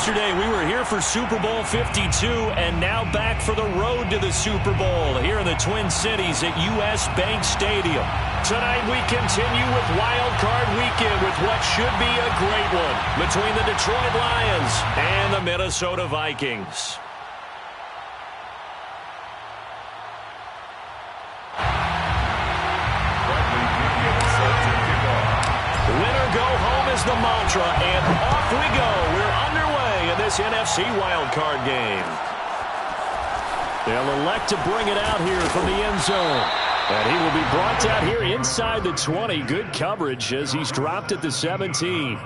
yesterday we were here for Super Bowl 52 and now back for the road to the Super Bowl here in the Twin Cities at US Bank Stadium. Tonight we continue with Wild Card Weekend with what should be a great one between the Detroit Lions and the Minnesota Vikings. Winner go home is the mantra, and off we go. We're underway in this NFC wildcard game. They'll elect to bring it out here from the end zone. And he will be brought out here inside the 20. Good coverage as he's dropped at the 17.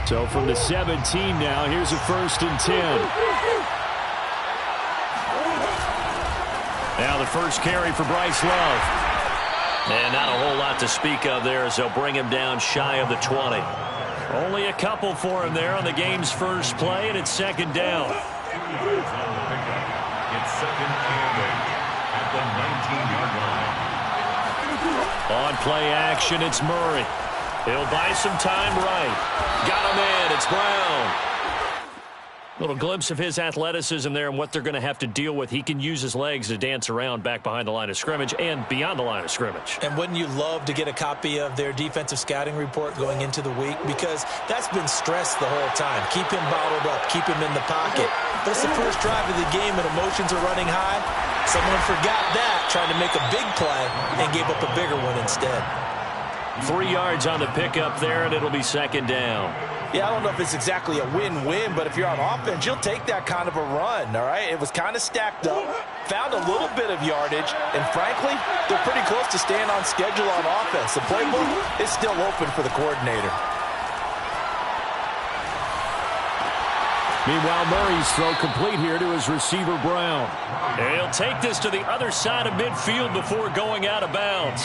So from the 17 now, here's a 1st and 10. Now the first carry for Bryce Love. And not a whole lot to speak of there as they'll bring him down shy of the 20. Only a couple for him there on the game's first play, and it's 2nd down. It's 2nd and 8 at the 19-yard line. On play action, it's Murray. He'll buy some time right. Got him in. It's Brown. Little glimpse of his athleticism there and what they're going to have to deal with. He can use his legs to dance around back behind the line of scrimmage and beyond the line of scrimmage. And wouldn't you love to get a copy of their defensive scouting report going into the week? Because that's been stressed the whole time. Keep him bottled up. Keep him in the pocket. But it's the first drive of the game and emotions are running high. Someone forgot that, trying to make a big play, and gave up a bigger one instead. 3 yards on the pickup there, and it'll be 2nd down. Yeah, I don't know if it's exactly a win-win, but if you're on offense, you'll take that kind of a run, all right? It was kind of stacked up, found a little bit of yardage, and frankly, they're pretty close to staying on schedule on offense. The playbook is still open for the coordinator. Meanwhile, Murray's throw complete here to his receiver, Brown. And he'll take this to the other side of midfield before going out of bounds.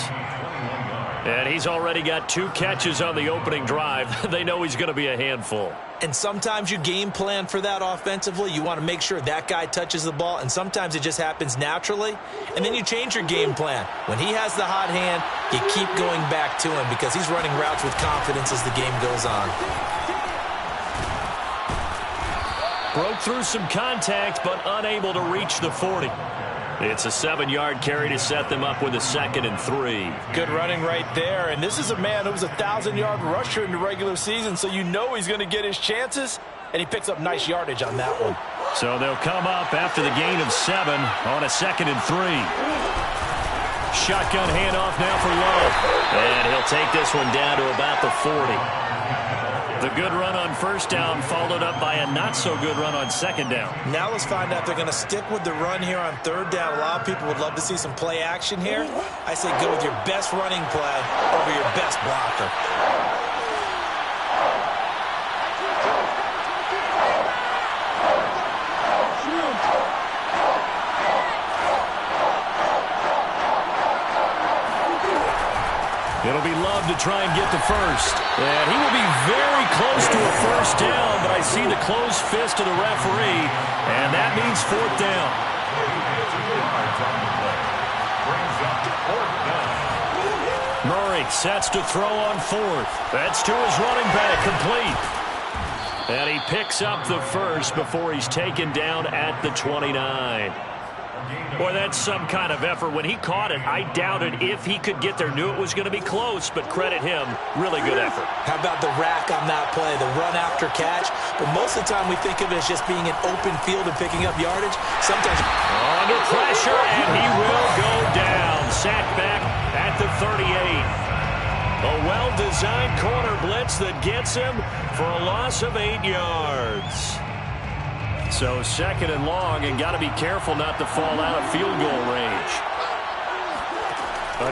And he's already got 2 catches on the opening drive. They know he's going to be a handful. And sometimes you game plan for that offensively. You want to make sure that guy touches the ball, and sometimes it just happens naturally. And then you change your game plan. When he has the hot hand, you keep going back to him because he's running routes with confidence as the game goes on. Broke through some contact, but unable to reach the 40. It's a 7-yard carry to set them up with a 2nd and 3. Good running right there. And this is a man who was a 1,000-yard rusher in the regular season, so you know he's going to get his chances, and he picks up nice yardage on that one. So they'll come up after the gain of 7 on a 2nd and 3. Shotgun handoff now for Love. And he'll take this one down to about the 40. The good run on 1st down followed up by a not-so-good run on 2nd down. Now let's find out if they're going to stick with the run here on 3rd down. A lot of people would love to see some play action here. I say go with your best running play over your best blocker. It'll be Love to try and get the first. And he will be very close to a 1st down, but I see the closed fist of the referee, and that means 4th down. Murray sets to throw on 4th. That's to his running back, complete. And he picks up the first before he's taken down at the 29. Boy, that's some kind of effort. When he caught it, I doubted if he could get there. Knew it was going to be close, but credit him. Really good effort. How about the rack on that play, the run after catch? But most of the time we think of it as just being an open field and picking up yardage. Sometimes under pressure, and he will go down. Sacked back at the 38. A well-designed corner blitz that gets him for a loss of 8 yards. So 2nd and long, and got to be careful not to fall out of field goal range.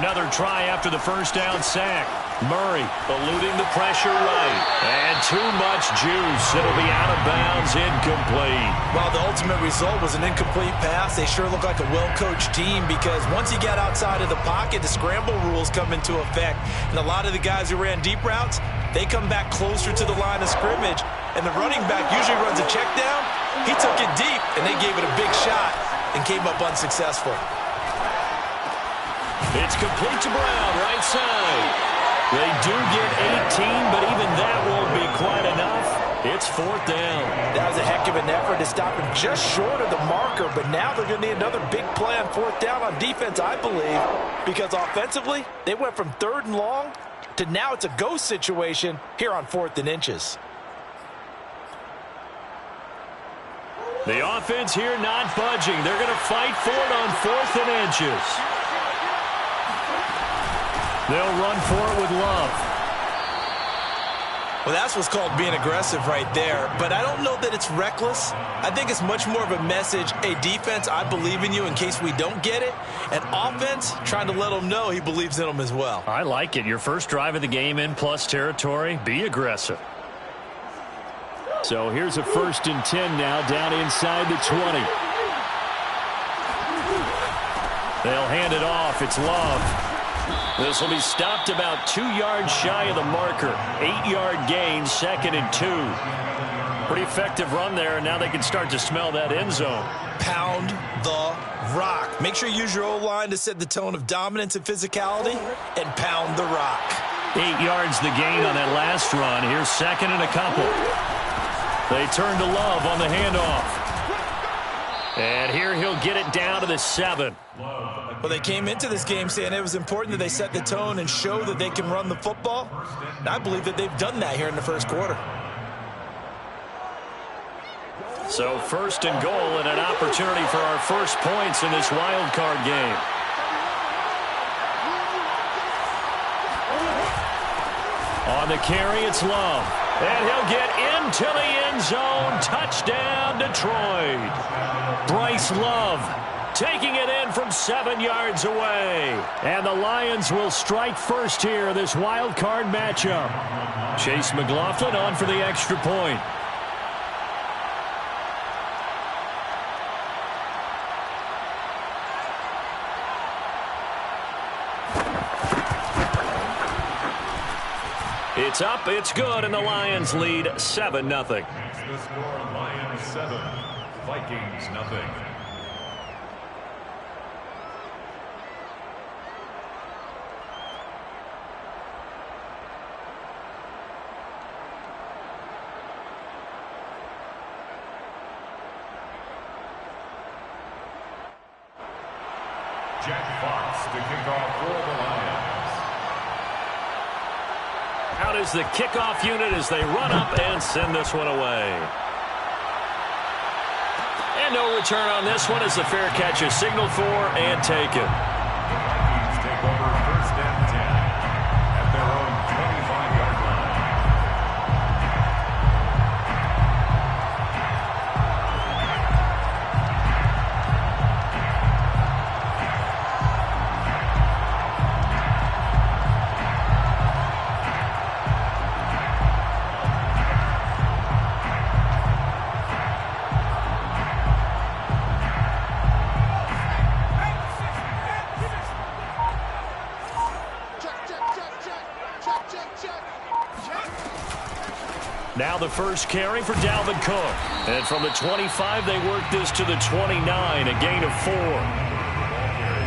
Another try after the 1st down sack. Murray eluding the pressure right. And too much juice. It'll be out of bounds, incomplete. Well, the ultimate result was an incomplete pass. They sure look like a well-coached team because once he got outside of the pocket, the scramble rules come into effect. And a lot of the guys who ran deep routes, they come back closer to the line of scrimmage. And the running back usually runs a check down. He took it deep, and they gave it a big shot and came up unsuccessful. It's complete to Brown, right side. They do get 18, but even that won't be quite enough. It's 4th down. That was a heck of an effort to stop him just short of the marker, but now they're going to need another big play on 4th down on defense, I believe, because offensively, they went from 3rd and long to now it's a go situation here on 4th and inches. The offense here not budging. They're going to fight for it on 4th and inches. They'll run for it with Love. Well, that's what's called being aggressive right there. But I don't know that it's reckless. I think it's much more of a message, hey, defense, I believe in you in case we don't get it. And offense, trying to let them know he believes in them as well. I like it. Your first drive of the game in plus territory, be aggressive. So here's a 1st and 10 now down inside the 20. They'll hand it off. It's Love. This will be stopped about 2 yards shy of the marker. 8-yard gain, 2nd and 2. Pretty effective run there, and now they can start to smell that end zone. Pound the rock. Make sure you use your O-line to set the tone of dominance and physicality, and pound the rock. 8 yards the gain on that last run. Here's 2nd and a couple. They turn to Love on the handoff. And here he'll get it down to the 7. Well, they came into this game saying it was important that they set the tone and show that they can run the football. And I believe that they've done that here in the first quarter. So 1st and goal and an opportunity for our first points in this wild card game. On the carry, it's Love. And he'll get into the end zone. Touchdown, Detroit. Bryce Love taking it in from 7 yards away. And the Lions will strike first here, this wild card matchup. Chase McLaughlin on for the extra point. It's up, it's good, and the Lions lead 7-0. The score, Lions 7, Vikings nothing. Jack Fox to kick off for the Lions. Out is the kickoff unit as they run up and send this one away. And no return on this one as the fair catch is signaled for and taken. The Vikings take over 1st and 10 at their own 25-yard line. Now the first carry for Dalvin Cook. And from the 25, they work this to the 29, a gain of 4.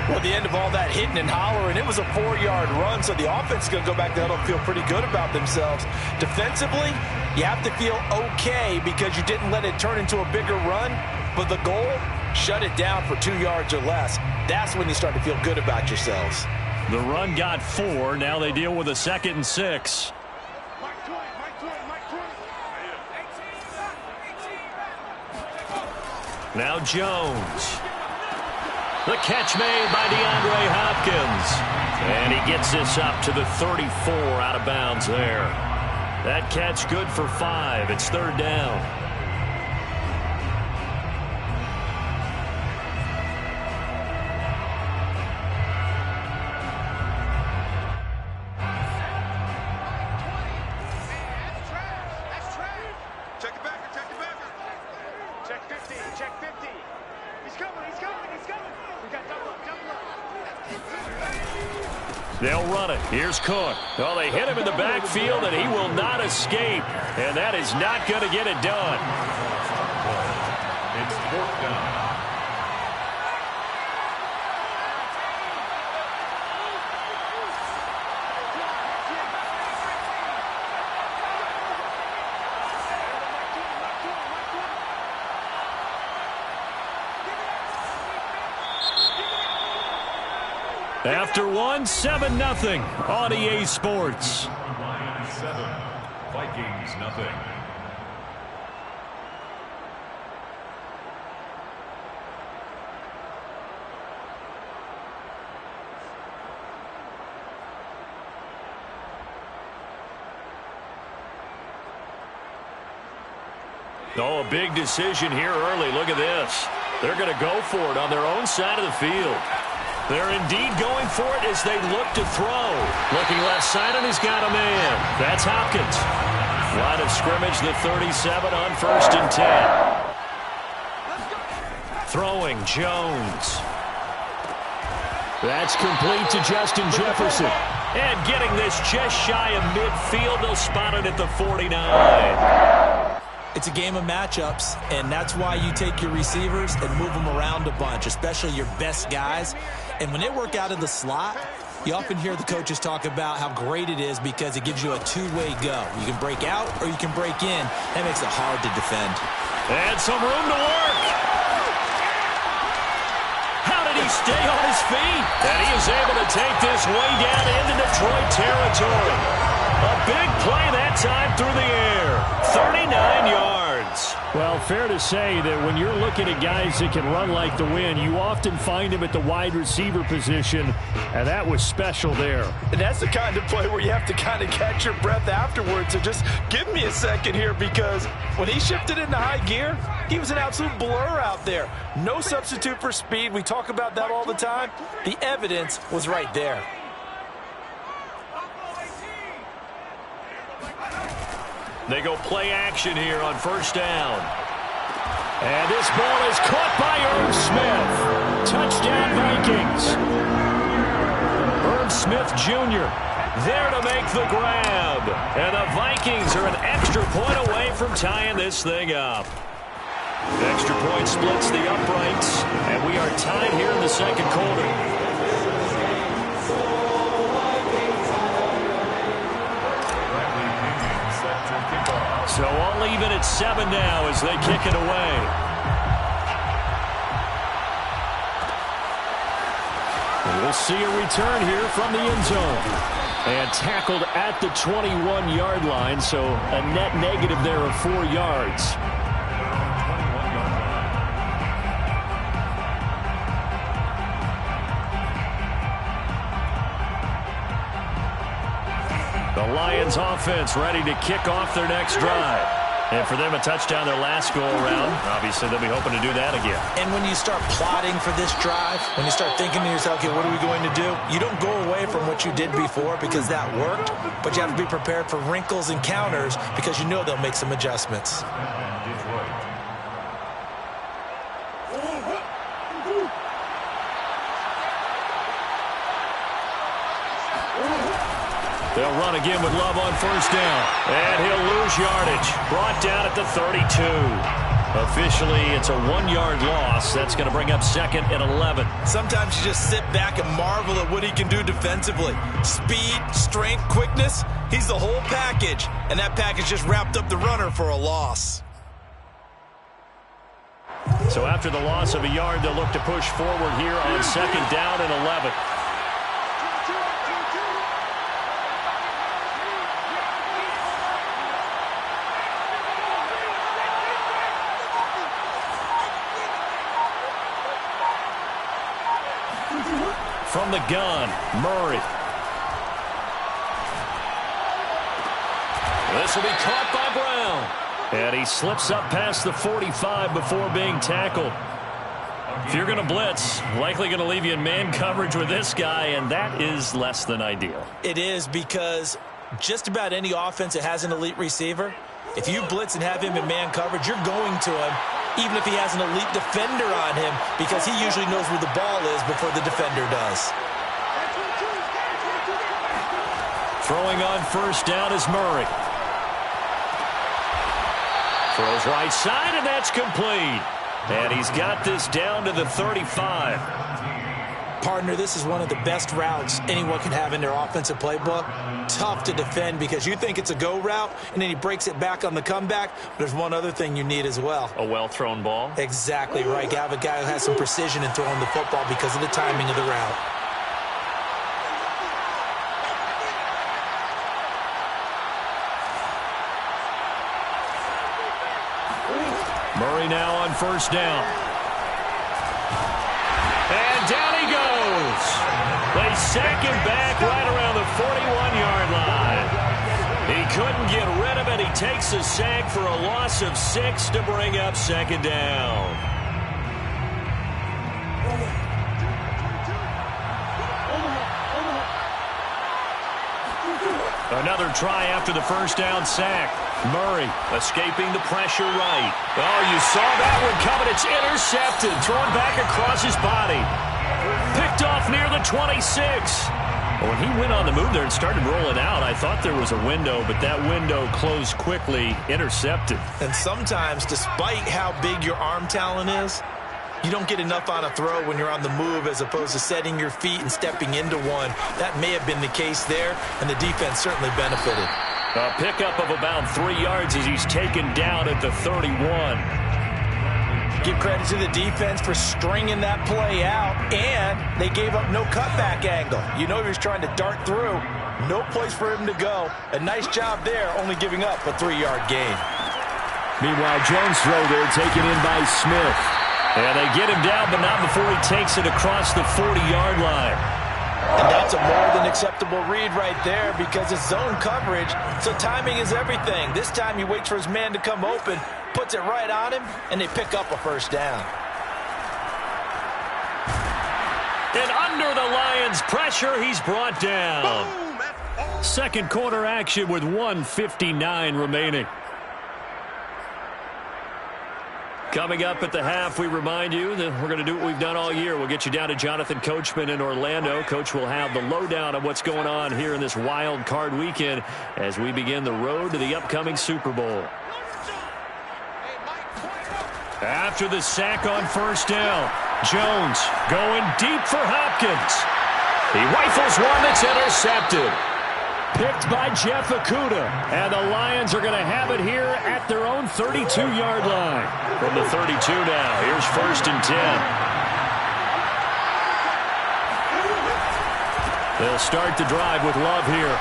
Well, at the end of all that hitting and hollering, it was a 4-yard run, so the offense is going to go back to huddle and feel pretty good about themselves. Defensively, you have to feel okay because you didn't let it turn into a bigger run, but the goal, shut it down for 2 yards or less. That's when you start to feel good about yourselves. The run got 4. Now they deal with a 2nd and 6. Now Jones. The catch made by DeAndre Hopkins. And he gets this up to the 34 out of bounds there. That catch good for 5. It's 3rd down. They'll run it. Here's Cook. Oh, they hit him in the backfield, and he will not escape. And that is not going to get it done. It's 4th down. After one, 7-0 on EA Sports. Lions 7, Vikings nothing. Oh, a big decision here early. Look at this. They're going to go for it on their own side of the field. They're indeed going for it as they look to throw. Looking left side, and he's got a man. That's Hopkins. Line of scrimmage, the 37 on 1st and 10. Throwing, Jones. That's complete to Justin Jefferson. And getting this just shy of midfield. They'll spot it at the 49. It's a game of matchups, and that's why you take your receivers and move them around a bunch, especially your best guys. And when they work out of the slot, you often hear the coaches talk about how great it is because it gives you a two-way go. You can break out or you can break in. That makes it hard to defend. And some room to work. How did he stay on his feet? And he is able to take this way down into Detroit territory. A big play that time through the air. 39 yards. Well, fair to say that when you're looking at guys that can run like the wind, you often find them at the wide receiver position, and that was special there. And that's the kind of play where you have to kind of catch your breath afterwards. So just give me a second here, because when he shifted into high gear, he was an absolute blur out there. No substitute for speed. We talk about that all the time. The evidence was right there. They go play action here on 1st down. And this ball is caught by Irv Smith. Touchdown, Vikings. Irv Smith Jr. there to make the grab. And the Vikings are an extra point away from tying this thing up. Extra point splits the uprights. And we are tied here in the 2nd quarter. So all even at 7 now as they kick it away. And we'll see a return here from the end zone. And tackled at the 21-yard line, so a net negative there of 4 yards. The Lions offense ready to kick off their next drive. And for them, a touchdown their last go-around. Obviously, they'll be hoping to do that again. And when you start plotting for this drive, when you start thinking to yourself, okay, what are we going to do? You don't go away from what you did before because that worked, but you have to be prepared for wrinkles and counters because you know they'll make some adjustments. They'll run again with Love on 1st down. And he'll lose yardage. Brought down at the 32. Officially, it's a 1-yard loss. That's going to bring up 2nd and 11. Sometimes you just sit back and marvel at what he can do defensively. Speed, strength, quickness. He's the whole package. And that package just wrapped up the runner for a loss. So after the loss of a yard, they'll look to push forward here on 2nd down and 11. From the gun, Murray. This will be caught by Brown. And he slips up past the 45 before being tackled. If you're going to blitz, likely going to leave you in man coverage with this guy, and that is less than ideal. It is, because just about any offense that has an elite receiver, if you blitz and have him in man coverage, you're going to him, even if he has an elite defender on him, because he usually knows where the ball is before the defender does. Throwing on first down is Murray. Throws right side, and that's complete. And he's got this down to the 35. Partner, this is one of the best routes anyone can have in their offensive playbook. Tough to defend because you think it's a go route, and then he breaks it back on the comeback. There's one other thing you need as well. A well-thrown ball? Exactly right. You have a guy who has some precision in throwing the football because of the timing of the route. Murray now on first down. And down he goes. They sack him back right around the 41-yard line. He couldn't get rid of it. He takes a sack for a loss of 6 to bring up second down. Another try after the first down sack. Murray escaping the pressure right. Oh, you saw that one coming. It's intercepted. Thrown back across his body. Picked off near the 26. When he went on the move there and started rolling out, I thought there was a window, but that window closed quickly. Intercepted. And sometimes, despite how big your arm talent is, you don't get enough on a throw when you're on the move as opposed to setting your feet and stepping into one. That may have been the case there, and the defense certainly benefited. A pickup of about 3 yards as he's taken down at the 31. Give credit to the defense for stringing that play out, and they gave up no cutback angle. You know he was trying to dart through. No place for him to go. A nice job there, only giving up a 3-yard gain. Meanwhile, Jones' throw there taken in by Smith. And they get him down, but not before he takes it across the 40-yard line. And that's a more than acceptable read right there because it's zone coverage, so timing is everything. This time he waits for his man to come open, puts it right on him, and they pick up a first down. And under the Lions' pressure, he's brought down. Second quarter action with 1:59 remaining. Coming up at the half, we remind you that we're going to do what we've done all year. We'll get you down to Jonathan Coachman in Orlando. Coach will have the lowdown of what's going on here in this wild card weekend as we begin the road to the upcoming Super Bowl. After the sack on first down, Jones going deep for Hopkins. He rifles one that's intercepted. Picked by Jeff Okudah. And the Lions are going to have it here at their own 32-yard line. From the 32 now, here's first and 10. They'll start the drive with Love here.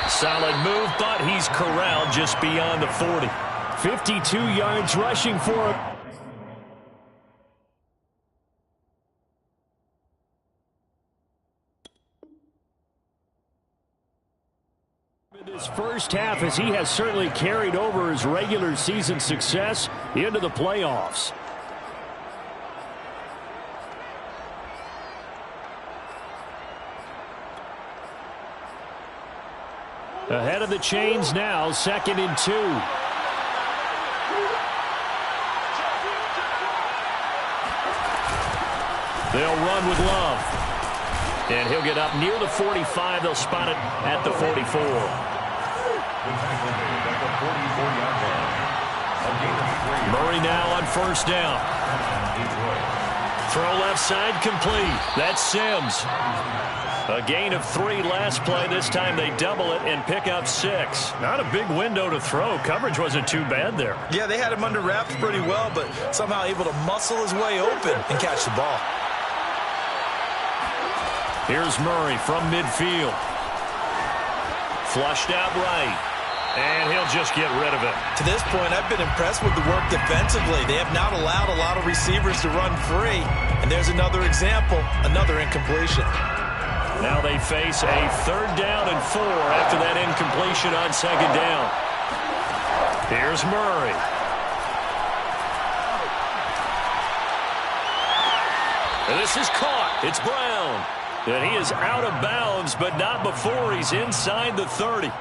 Solid move, but he's corralled just beyond the 40. 52 yards rushing for him. This first half, as he has certainly carried over his regular season success into the playoffs. Ahead of the chains now, 2nd and 2. They'll run with Love. And he'll get up near the 45. They'll spot it at the 44. Murray now on first down. Throw left side complete. That's Sims. A gain of 3 last play. This time they double it and pick up 6. Not a big window to throw. Coverage wasn't too bad there. Yeah, they had him under wraps pretty well, but somehow able to muscle his way open and catch the ball. Here's Murray from midfield. Flushed out right. And he'll just get rid of it. To this point, I've been impressed with the work defensively. They have not allowed a lot of receivers to run free. And there's another example, another incompletion. Now they face a 3rd down and 4 after that incompletion on 2nd down. Here's Murray. And this is caught. It's Brown. And he is out of bounds, but not before he's inside the 30.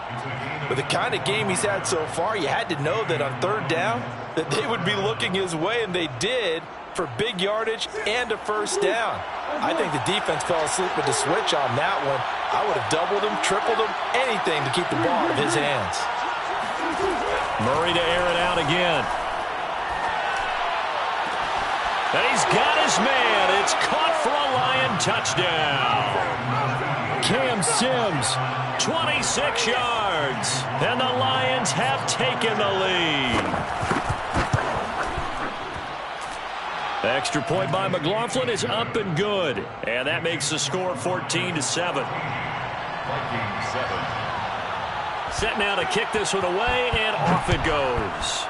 With the kind of game he's had so far, you had to know that on 3rd down that they would be looking his way, and they did, for big yardage and a first down. I think the defense fell asleep with the switch on that one. I would have doubled him, tripled him, anything to keep the ball out of his hands. Murray to air it out again. And he's got his man. It's caught for a Lion touchdown. Cam Sims. 26 yards. And the Lions have taken the lead. Extra point by McLaughlin is up and good. And that makes the score 14-7. Vikings 7. Set now to kick this one away, and off it goes.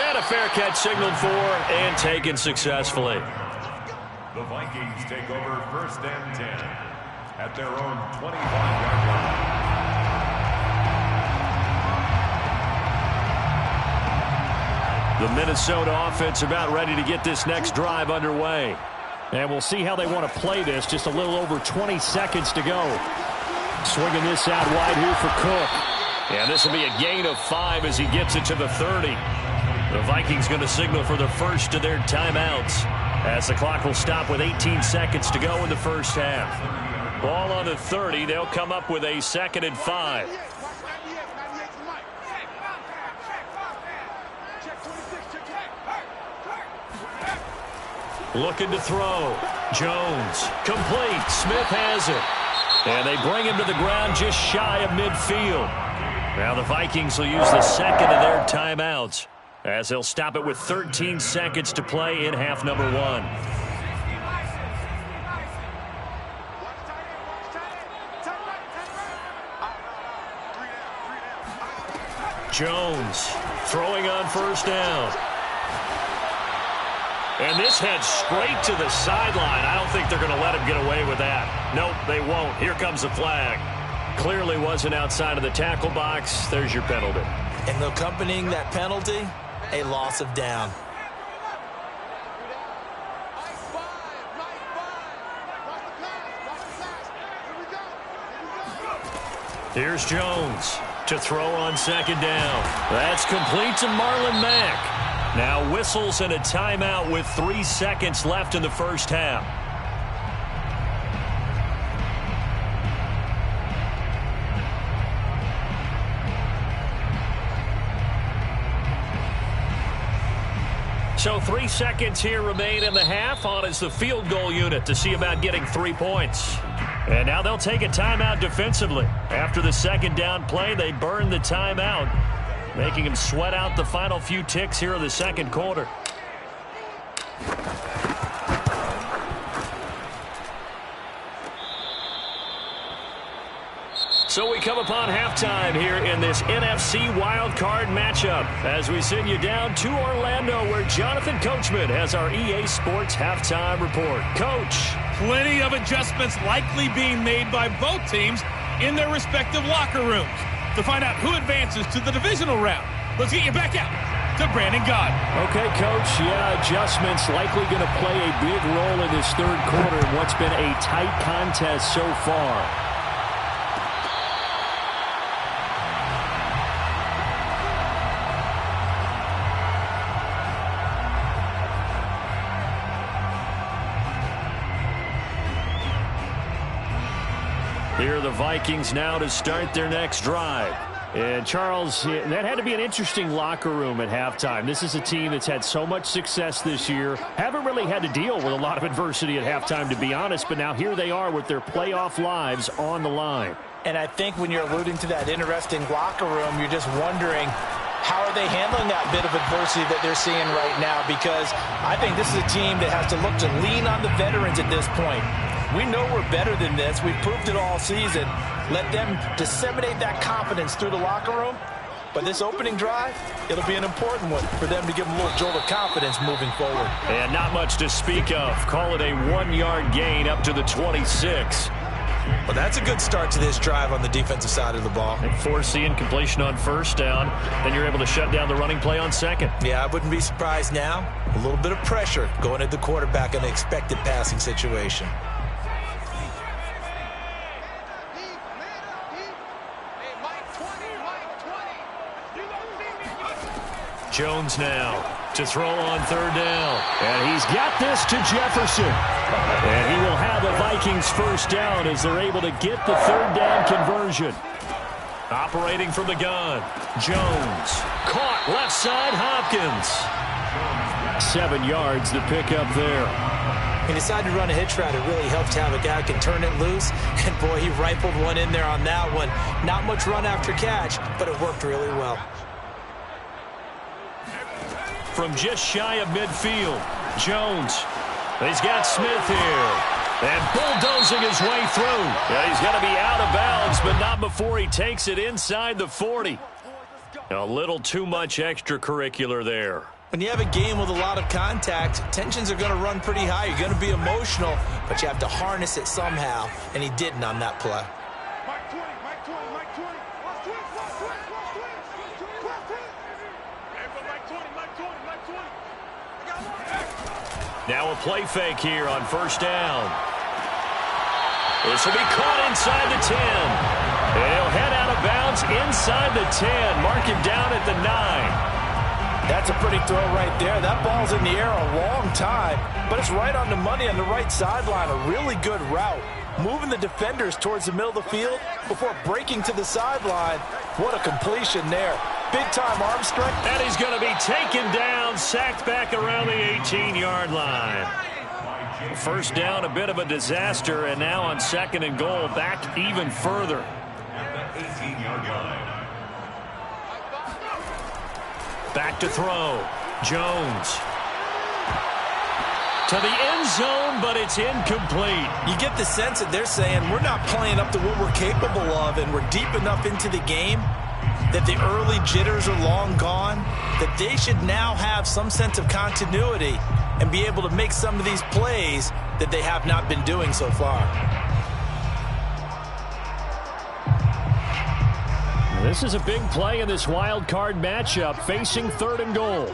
And a fair catch signaled for and taken successfully. The Vikings take over 1st and 10 at their own 25-yard line. The Minnesota offense about ready to get this next drive underway. And we'll see how they want to play this. Just a little over 20 seconds to go. Swinging this out wide here for Cook. And this will be a gain of 5 as he gets it to the 30. The Vikings going to signal for the first of their timeouts as the clock will stop with 18 seconds to go in the first half. Ball on the 30. They'll come up with a 2nd and 5. Looking to throw. Jones. Complete. Smith has it. And they bring him to the ground just shy of midfield. Now the Vikings will use the 2nd of their timeouts as they'll stop it with 13 seconds to play in half number 1. Jones throwing on 1st down. And this heads straight to the sideline. I don't think they're going to let him get away with that. Nope, they won't. Here comes the flag. Clearly wasn't outside of the tackle box. There's your penalty. And accompanying that penalty, a loss of down. Here's Jones to throw on 2nd down. That's complete to Marlon Mack. Now whistles and a timeout with 3 seconds left in the first half. So 3 seconds here remain in the half. On is the field goal unit to see about getting 3 points. And now they'll take a timeout defensively. After the 2nd down play, they burn the timeout, making him sweat out the final few ticks here in the 2nd quarter. So we come upon halftime here in this NFC wildcard matchup as we send you down to Orlando where Jonathan Coachman has our EA Sports halftime report. Coach. Plenty of adjustments likely being made by both teams in their respective locker rooms. To find out who advances to the divisional round, let's get you back out to Brandon Gaudin. Okay, Coach. Yeah, adjustments likely going to play a big role in this 3rd quarter in what's been a tight contest so far. Here are the Vikings now to start their next drive. And, Charles, that had to be an interesting locker room at halftime. This is a team that's had so much success this year. Haven't really had to deal with a lot of adversity at halftime, to be honest. But now here they are with their playoff lives on the line. And I think when you're alluding to that interesting locker room, you're just wondering, how are they handling that bit of adversity that they're seeing right now? Because I think this is a team that has to look to lean on the veterans at this point. We know we're better than this. We've proved it all season. Let them disseminate that confidence through the locker room. But this opening drive, it'll be an important one for them to give them a little jolt of confidence moving forward. And not much to speak of. Call it a 1-yard gain up to the 26. Well, that's a good start to this drive on the defensive side of the ball. And foreseeing completion on 1st down, then you're able to shut down the running play on 2nd. Yeah, I wouldn't be surprised now. A little bit of pressure going at the quarterback in an expected passing situation. Jones now to throw on third down. And he's got this to Jefferson. And he will have a Vikings first down as they're able to get the third down conversion. Operating from the gun, Jones. Caught left side, Hopkins. 7 yards to pick up there. He decided to run a hitch route. It really helped to have a guy who can turn it loose. And, boy, he rifled one in there on that one. Not much run after catch, but it worked really well. From just shy of midfield, Jones. He's got Smith here. And bulldozing his way through. Yeah, he's going to be out of bounds, but not before he takes it inside the 40. A little too much extracurricular there. When you have a game with a lot of contact, tensions are going to run pretty high. You're going to be emotional, but you have to harness it somehow, and he didn't on that play. Now a play fake here on first down. This will be caught inside the 10. And he'll head out of bounds inside the 10. Mark him down at the 9. That's a pretty throw right there. That ball's in the air a long time, but it's right on the money on the right sideline. A really good route. Moving the defenders towards the middle of the field before breaking to the sideline. What a completion there. Big-time arm strength. And he's going to be taken down, sacked back around the 18-yard line. First down, a bit of a disaster, and now on second and goal, back even further. 18-yard line. Back to throw. Jones. To the end zone, but it's incomplete. You get the sense that they're saying we're not playing up to what we're capable of, and we're deep enough into the game that the early jitters are long gone, that they should now have some sense of continuity and be able to make some of these plays that they have not been doing so far. This is a big play in this wild card matchup, facing third and goal.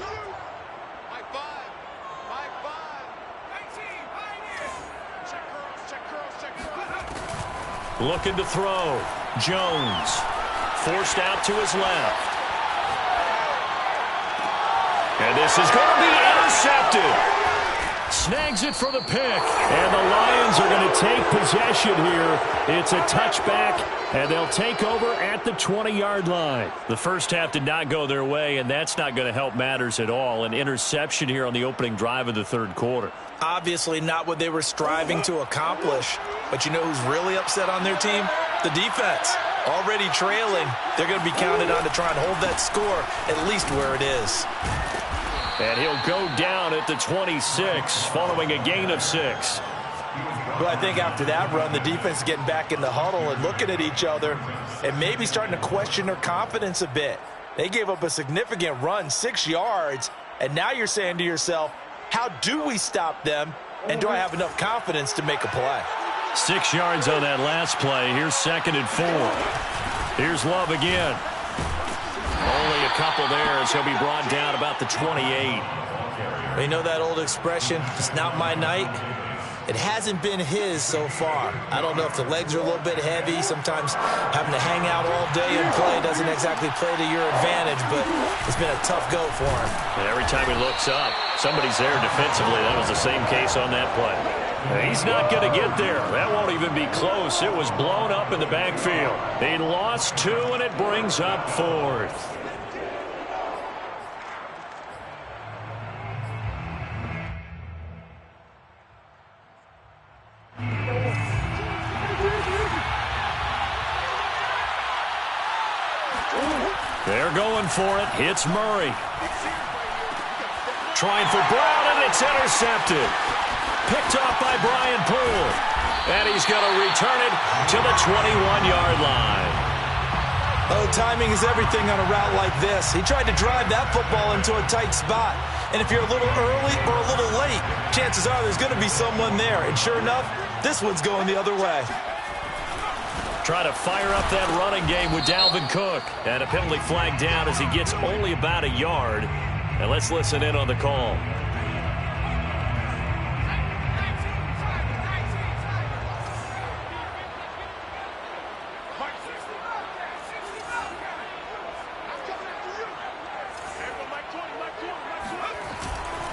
Looking to throw. Jones. Forced out to his left. And this is going to be intercepted. Snags it for the pick. And the Lions are going to take possession here. It's a touchback, and they'll take over at the 20-yard line. The first half did not go their way, and that's not going to help matters at all. An interception here on the opening drive of the third quarter. Obviously not what they were striving to accomplish. But you know who's really upset on their team? The defense. Already trailing. They're going to be counted on to try and hold that score at least where it is. And he'll go down at the 26 following a gain of 6. Well, I think after that run, the defense is getting back in the huddle and looking at each other and maybe starting to question their confidence a bit. They gave up a significant run, 6 yards, and now you're saying to yourself, how do we stop them, and do I have enough confidence to make a play? 6 yards on that last play. Here's second and 4. Here's Love again. Only a couple there as he'll be brought down about the 28. You know that old expression, it's not my night? It hasn't been his so far. I don't know if the legs are a little bit heavy. Sometimes having to hang out all day and play doesn't exactly play to your advantage, but it's been a tough go for him. And every time he looks up, somebody's there defensively. That was the same case on that play. He's not going to get there. That won't even be close. It was blown up in the backfield. He lost 2, and it brings up 4th. They're going for it. It's Murray. Trying for Brown, and it's intercepted. Picked off by Brian Poole. And he's going to return it to the 21-yard line. Oh, timing is everything on a route like this. He tried to drive that football into a tight spot. And if you're a little early or a little late, chances are there's going to be someone there. And sure enough, this one's going the other way. Try to fire up that running game with Dalvin Cook. And a penalty flag down as he gets only about a yard. And let's listen in on the call.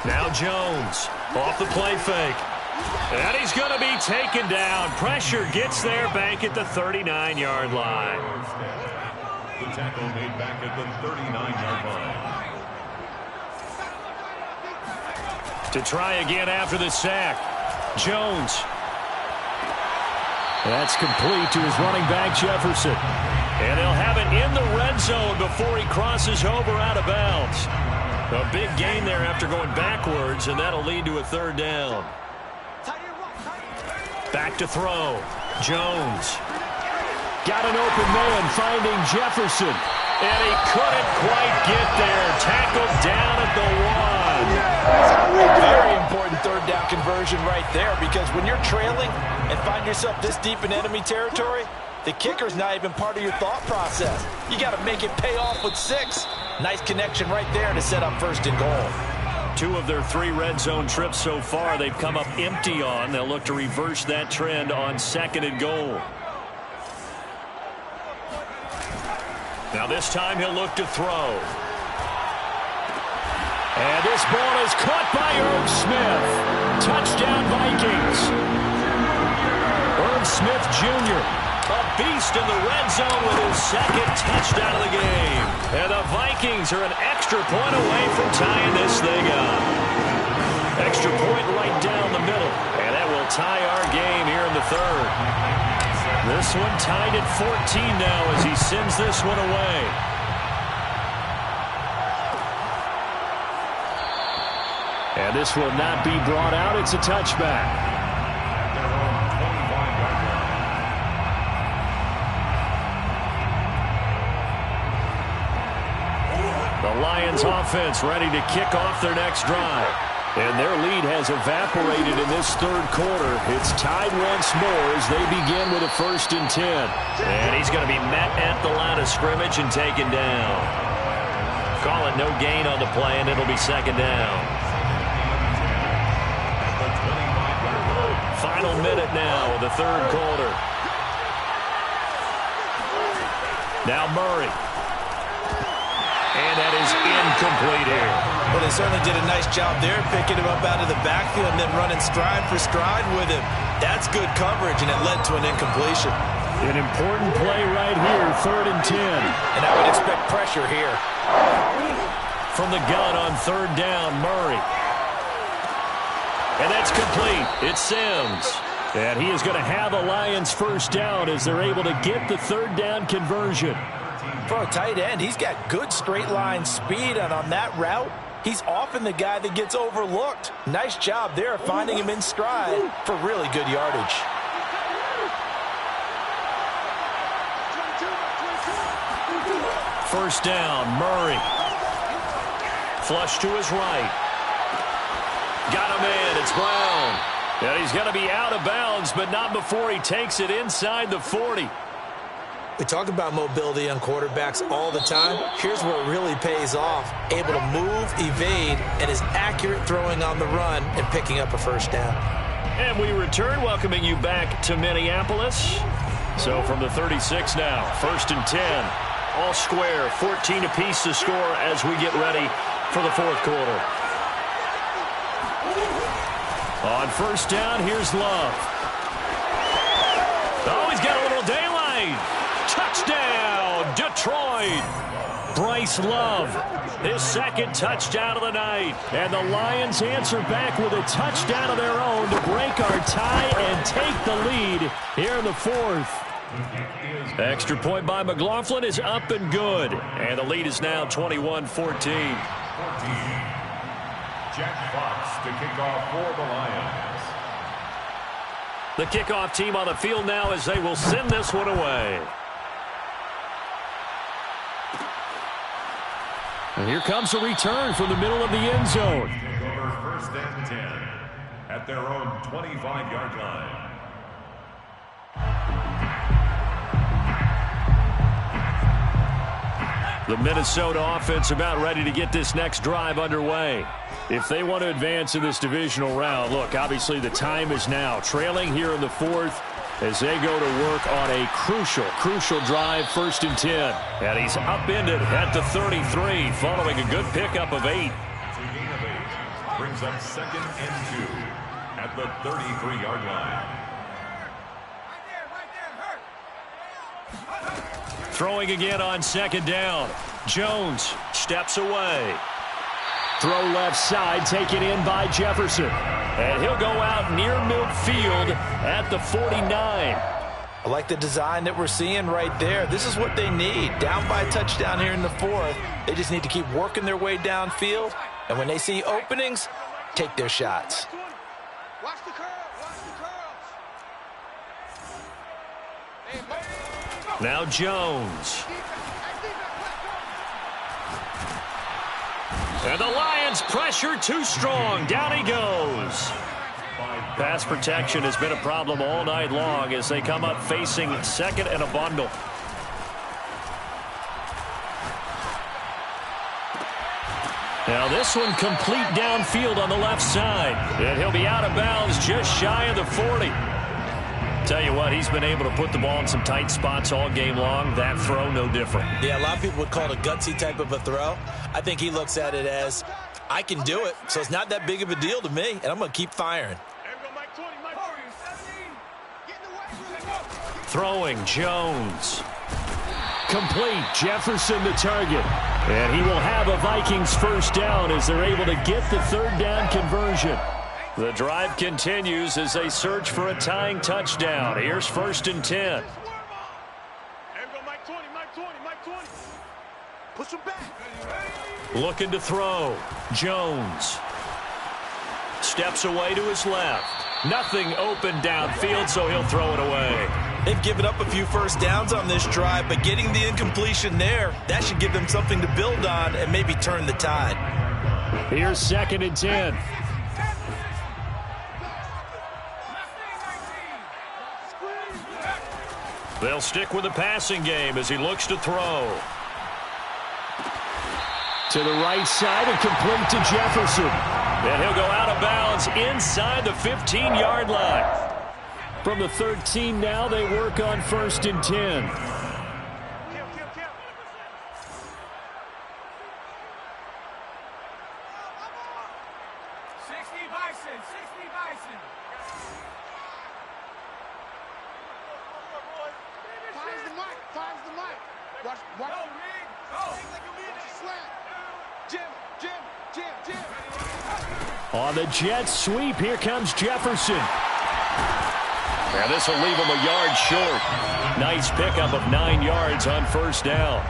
Now Jones off the play fake. And he's going to be taken down. Pressure gets there back at the 39-yard line. The tackle made back at the 39-yard line. To try again after the sack. Jones. That's complete to his running back, Jefferson. And he'll have it in the red zone before he crosses over out of bounds. A big gain there after going backwards, and that'll lead to a third down. Back to throw. Jones. Got an open man finding Jefferson. And he couldn't quite get there. Tackled down at the 1. Very important third down conversion right there, because when you're trailing and find yourself this deep in enemy territory, the kicker's not even part of your thought process. You got to make it pay off with 6. Nice connection right there to set up first and goal. 2 of their 3 red zone trips so far they've come up empty on. They'll look to reverse that trend on 2nd and goal. Now this time he'll look to throw. And this ball is caught by Irv Smith. Touchdown Vikings. Irv Smith Jr. A beast in the red zone with his 2nd touchdown of the game. And the Vikings are an extra point away from tying this thing up. Extra point right down the middle. And that will tie our game here in the 3rd. This one tied at 14 now as he sends this one away. And this will not be brought out. It's a touchback. The Lions offense ready to kick off their next drive. And their lead has evaporated in this 3rd quarter. It's tied once more as they begin with a 1st and 10. And he's going to be met at the line of scrimmage and taken down. Call it no gain on the play, and it'll be 2nd down. Final minute now of the 3rd quarter. Now Murray. And that is incomplete here. Well, they certainly did a nice job there, picking him up out of the backfield and then running stride for stride with him. That's good coverage, and it led to an incompletion. An important play right here, 3rd and 10. And I would expect pressure here. From the gun on 3rd down, Murray. And that's complete. It's Sims. And he is going to have a Lions 1st down as they're able to get the 3rd down conversion. For a tight end, he's got good straight line speed, and on that route, he's often the guy that gets overlooked. Nice job there finding him in stride for really good yardage. First down, Murray. Flush to his right. Got him in, it's Brown. And he's going to be out of bounds, but not before he takes it inside the 40. We talk about mobility on quarterbacks all the time. Here's where it really pays off. Able to move, evade, and is accurate throwing on the run and picking up a 1st down. And we return, welcoming you back to Minneapolis. So from the 36 now, 1st and 10. All square, 14 apiece to score as we get ready for the 4th quarter. On 1st down, here's Love. Oh, he's got a little daylight. Touchdown, Detroit. Bryce Love, his 2nd touchdown of the night. And the Lions answer back with a touchdown of their own to break our tie and take the lead here in the 4th. Extra point by McLaughlin is up and good. And the lead is now 21-14. Jack Fox to kick off for the Lions. The kickoff team on the field now as they will send this one away. And here comes a return from the middle of the end zone. Take over 1st and 10 at their own 25-yard line. The Minnesota offense about ready to get this next drive underway. If they want to advance in this divisional round, look, obviously the time is now. Trailing here in the 4th as they go to work on a crucial drive, 1st and 10. And he's upended at the 33 following a good pickup of 8. brings up 2nd and 2 at the 33-yard line. Throwing again on 2nd down. Jones steps away. Throw left side, taken in by Jefferson. And he'll go out near midfield at the 49. I like the design that we're seeing right there. This is what they need. Down by a touchdown here in the 4th. They just need to keep working their way downfield. And when they see openings, take their shots. Watch the curl. Now Jones. And the Lions pressure too strong. Down he goes. Pass protection has been a problem all night long as they come up facing 2nd and a bundle. Now this one complete downfield on the left side. And he'll be out of bounds just shy of the 40. Tell you what, he's been able to put the ball in some tight spots all game long. That throw, no different. Yeah, a lot of people would call it a gutsy type of a throw. I think he looks at it as, I can do it, so it's not that big of a deal to me, and I'm going to keep firing. Throwing, Jones. Complete, Jefferson the target. And he will have a Vikings first down as they're able to get the 3rd down conversion. The drive continues as they search for a tying touchdown. Here's 1st and 10. Push him back. Looking to throw. Jones. Steps away to his left. Nothing open downfield, so he'll throw it away. They've given up a few first downs on this drive, but getting the incompletion there, that should give them something to build on and maybe turn the tide. Here's 2nd and 10. They'll stick with the passing game as he looks to throw. To the right side and complete to Jefferson. And he'll go out of bounds inside the 15-yard line. From the 13 now, they work on 1st and 10. On the jet sweep, here comes Jefferson. And this will leave him a yard short. Nice pickup of 9 yards on 1st down.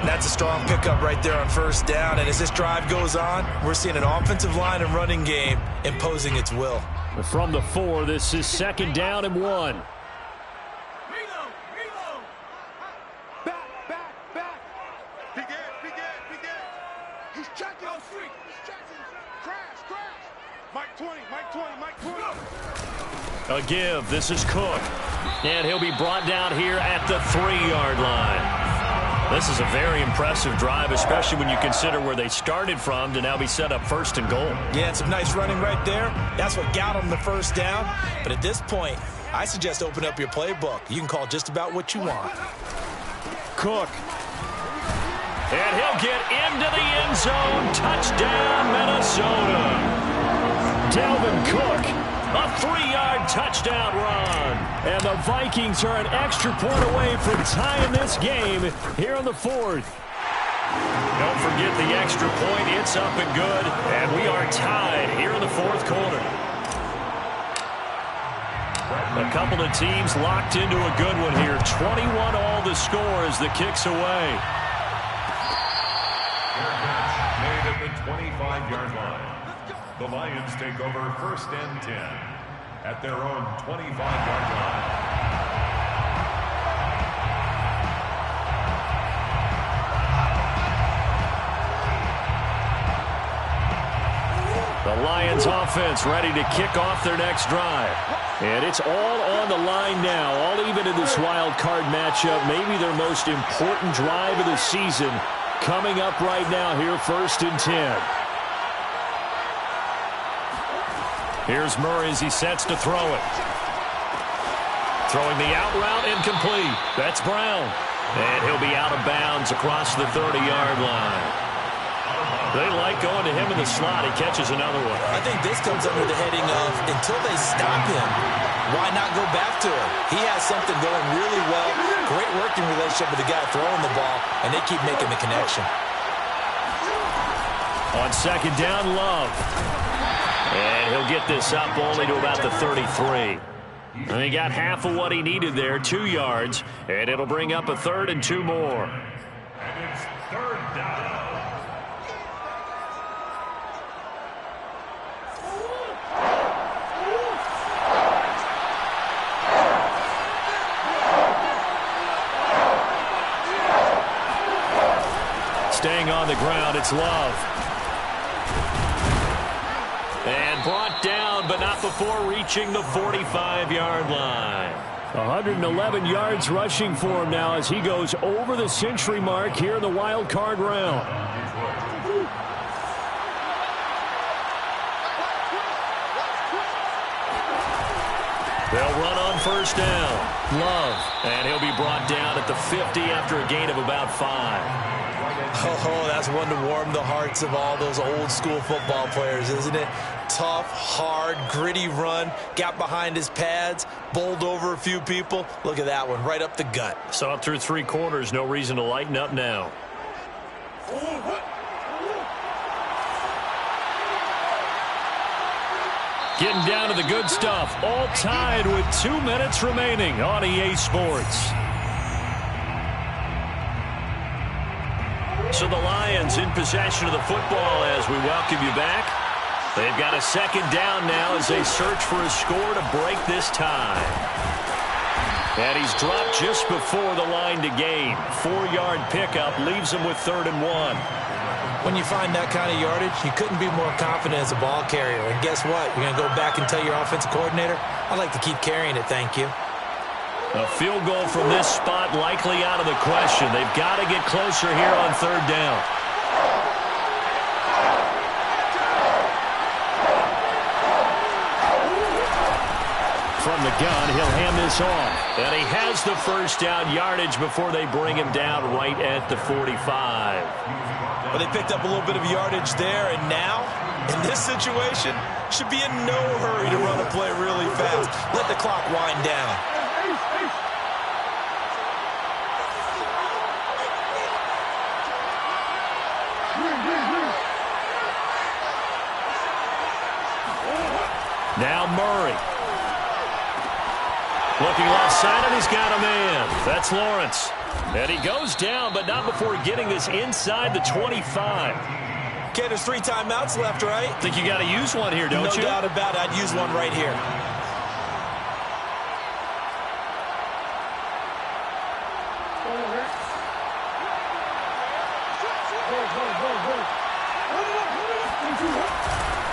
That's a strong pickup right there on 1st down. And as this drive goes on, we're seeing an offensive line and running game imposing its will. From the 4, this is 2nd down and 1. A give. This is Cook. And he'll be brought down here at the 3-yard line. This is a very impressive drive, especially when you consider where they started from to now be set up 1st and goal. Yeah, some nice running right there. That's what got them the 1st down. But at this point, I suggest open up your playbook. You can call just about what you want. Cook. And he'll get into the end zone. Touchdown, Minnesota. Dalvin Cook. A 3-yard touchdown run. And the Vikings are an extra point away from tying this game here in the 4th. Don't forget the extra point. It's up and good. And we are tied here in the 4th quarter. A couple of teams locked into a good one here. 21 all the score as the kick's away. Made at the 25-yard line. The Lions take over 1st and 10 at their own 25-yard line. The Lions offense ready to kick off their next drive. And it's all on the line now, all even in this wild card matchup. Maybe their most important drive of the season coming up right now here, 1st and 10. Here's Murray as he sets to throw it. Throwing the out route incomplete. That's Brown. And he'll be out of bounds across the 30-yard line. They like going to him in the slot. He catches another one. I think this comes under the heading of until they stop him, why not go back to him? He has something going really well. Great working relationship with the guy throwing the ball, and they keep making the connection. On second down, Love. And he'll get this up only to about the 33. And he got half of what he needed there, 2 yards, and it'll bring up a 3rd and 2 more. And it's 3rd down. Staying on the ground, it's Love. And brought down, but not before reaching the 45-yard line. 111 yards rushing for him now as he goes over the century mark here in the wild card round. They'll run on first down. Love. And he'll be brought down at the 50 after a gain of about 5. Oh, that's one to warm the hearts of all those old school football players, isn't it? Tough, hard, gritty run, got behind his pads, bowled over a few people. Look at that one, right up the gut. Saw it through 3 quarters, no reason to lighten up now. Getting down to the good stuff, all tied with 2 minutes remaining on EA Sports. So the Lions in possession of the football as we welcome you back. They've got a second down now as they search for a score to break this tie. And he's dropped just before the line to gain. 4-yard pickup leaves him with 3rd and 1. When you find that kind of yardage, you couldn't be more confident as a ball carrier. And guess what? You're going to go back and tell your offensive coordinator, I'd like to keep carrying it, thank you. A field goal from this spot likely out of the question. They've got to get closer here on 3rd down. From the gun, he'll hand this off. And he has the first down yardage before they bring him down right at the 45. Well, they picked up a little bit of yardage there, and now, in this situation, should be in no hurry to run a play really fast. Let the clock wind down. Now Murray. Looking left side, and he's got a man. That's Lawrence. And he goes down, but not before getting this inside the 25. Okay, there's 3 timeouts left, right? Think you got to use one here, don't you? No doubt about it. I'd use one right here.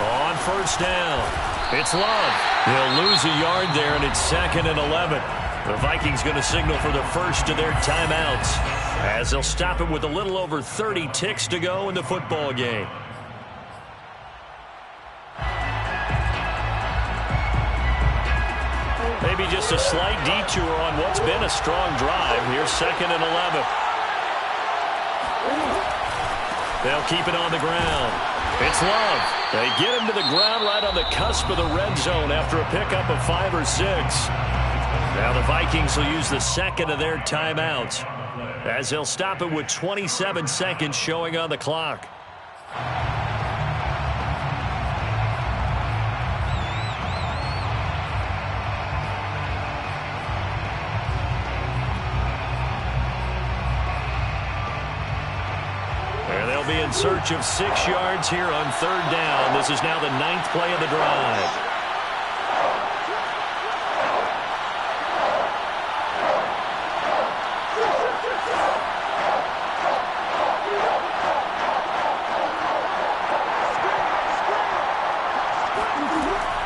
On first down. It's Love. They'll lose a yard there, and it's 2nd and 11. The Vikings going to signal for the first of their timeouts as they'll stop it with a little over 30 ticks to go in the football game. Maybe just a slight detour on what's been a strong drive. Here's 2nd and 11. They'll keep it on the ground. It's Love. They get him to the ground right on the cusp of the red zone after a pickup of 5 or 6. Now the Vikings will use the second of their timeouts as they'll stop it with 27 seconds showing on the clock. Be in search of 6 yards here on 3rd down. This is now the 9th play of the drive.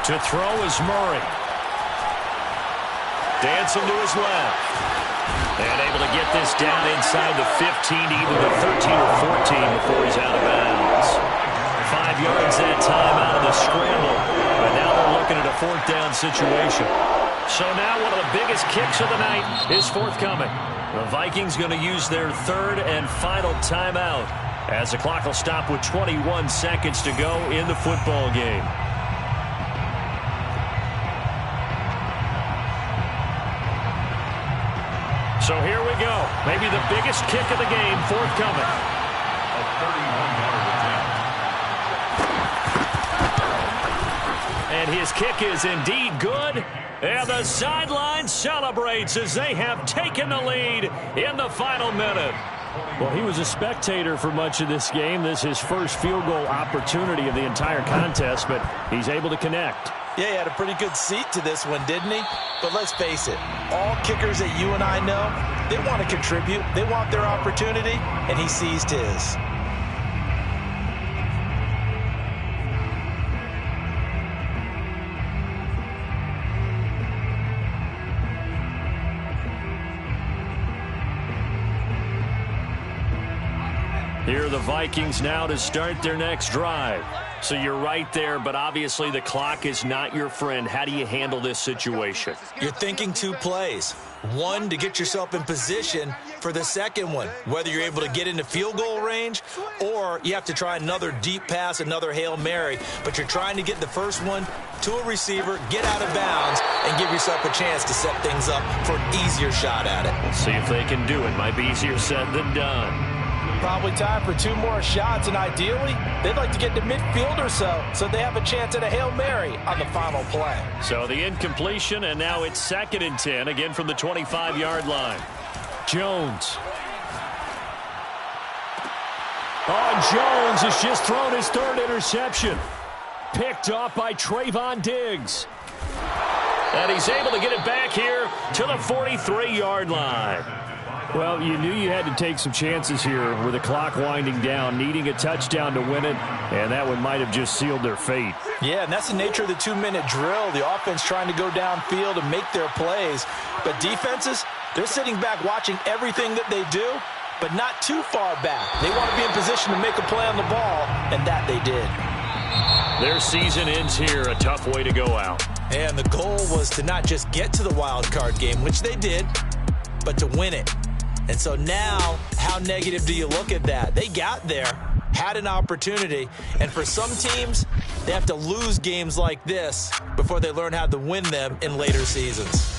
To throw is Murray. Dancing to his left. And able to get this down inside the 15, even the 13 or 14 before he's out of bounds. 5 yards that time out of the scramble. But now they're looking at a 4th down situation. So now one of the biggest kicks of the night is forthcoming. The Vikings going to use their 3rd and final timeout as the clock will stop with 21 seconds to go in the football game. So here we go. Maybe the biggest kick of the game forthcoming. A 31-yard attempt. And his kick is indeed good. And the sideline celebrates as they have taken the lead in the final minute. Well, he was a spectator for much of this game. This is his first field goal opportunity of the entire contest, but he's able to connect. Yeah, he had a pretty good seat to this one, didn't he? But let's face it, all kickers that you and I know, they want to contribute. They want their opportunity, and he seized his. Here are the Vikings now to start their next drive. So you're right there, but obviously the clock is not your friend. How do you handle this situation? You're thinking two plays. One, to get yourself in position for the second one, whether you're able to get into field goal range or you have to try another deep pass, another Hail Mary, but you're trying to get the first one to a receiver, get out of bounds, and give yourself a chance to set things up for an easier shot at it. We'll see if they can do it. Might be easier said than done. Probably time for two more shots, and ideally, they'd like to get to midfield or so they have a chance at a Hail Mary on the final play. So the incompletion, and now it's 2nd and 10, again from the 25-yard line. Jones. Oh, Jones has just thrown his 3rd interception. Picked off by Trayvon Diggs. And he's able to get it back here to the 43-yard line. Well, you knew you had to take some chances here with the clock winding down, needing a touchdown to win it, and that one might have just sealed their fate. Yeah, and that's the nature of the 2-minute drill. The offense trying to go downfield and make their plays. But defenses, they're sitting back watching everything that they do, but not too far back. They want to be in position to make a play on the ball, and that they did. Their season ends here, a tough way to go out. And the goal was to not just get to the wild card game, which they did, but to win it. And so now, how negative do you look at that? They got there, had an opportunity, and for some teams, they have to lose games like this before they learn how to win them in later seasons.